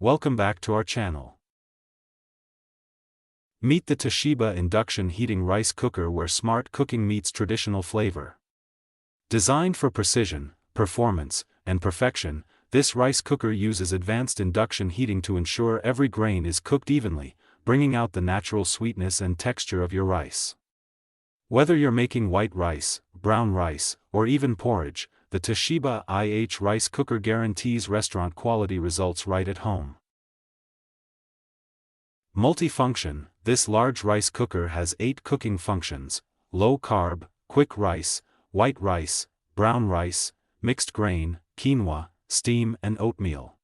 welcome back to our channel. Meet the Toshiba Induction Heating Rice Cooker, where smart cooking meets traditional flavor. Designed for precision, performance, and perfection, this rice cooker uses advanced induction heating to ensure every grain is cooked evenly, bringing out the natural sweetness and texture of your rice. Whether you're making white rice, brown rice, or even porridge, the Toshiba IH rice cooker guarantees restaurant-quality results right at home. Multifunction: this large rice cooker has 8 cooking functions: low carb, quick rice, white rice, brown rice, mixed grain, quinoa, steam, and oatmeal.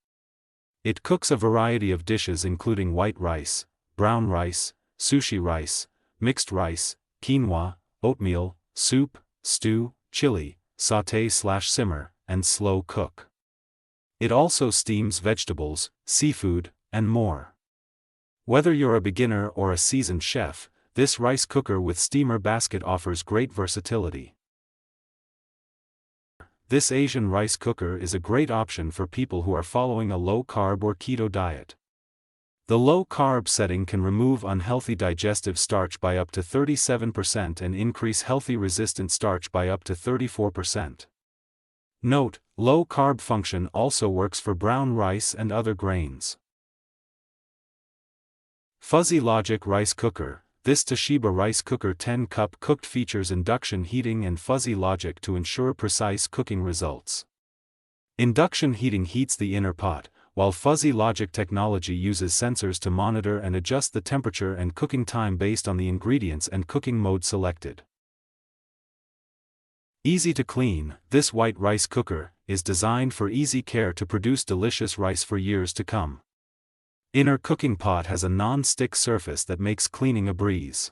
It cooks a variety of dishes including white rice, brown rice, sushi rice, mixed rice, quinoa, oatmeal, soup, stew, chili, sauté/simmer, and slow cook. It also steams vegetables, seafood, and more. Whether you're a beginner or a seasoned chef, this rice cooker with steamer basket offers great versatility. This Asian rice cooker is a great option for people who are following a low-carb or keto diet. The low-carb setting can remove unhealthy digestive starch by up to 37% and increase healthy resistant starch by up to 34%. Note: low-carb function also works for brown rice and other grains. Fuzzy Logic Rice Cooker: this Toshiba rice cooker 10-cup cooked features induction heating and fuzzy logic to ensure precise cooking results. Induction heating heats the inner pot, while fuzzy logic technology uses sensors to monitor and adjust the temperature and cooking time based on the ingredients and cooking mode selected. Easy to clean: this white rice cooker is designed for easy care to produce delicious rice for years to come. Inner cooking pot has a non-stick surface that makes cleaning a breeze.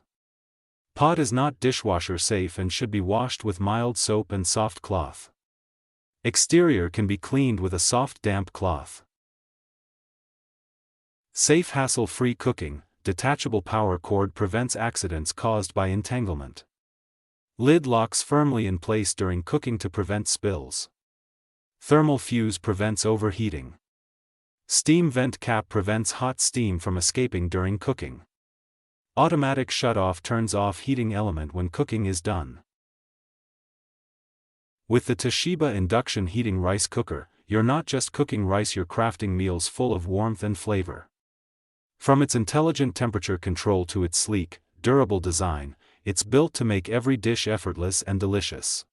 Pot is not dishwasher safe and should be washed with mild soap and soft cloth. Exterior can be cleaned with a soft damp cloth. Safe hassle-free cooking: detachable power cord prevents accidents caused by entanglement. Lid locks firmly in place during cooking to prevent spills. Thermal fuse prevents overheating. Steam vent cap prevents hot steam from escaping during cooking. Automatic shut-off turns off heating element when cooking is done. With the Toshiba Induction Heating Rice Cooker, you're not just cooking rice, you're crafting meals full of warmth and flavor. From its intelligent temperature control to its sleek, durable design, it's built to make every dish effortless and delicious.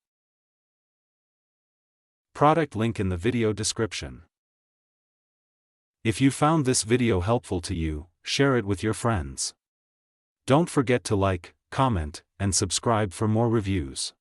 Product link in the video description. If you found this video helpful to you, share it with your friends. Don't forget to like, comment, and subscribe for more reviews.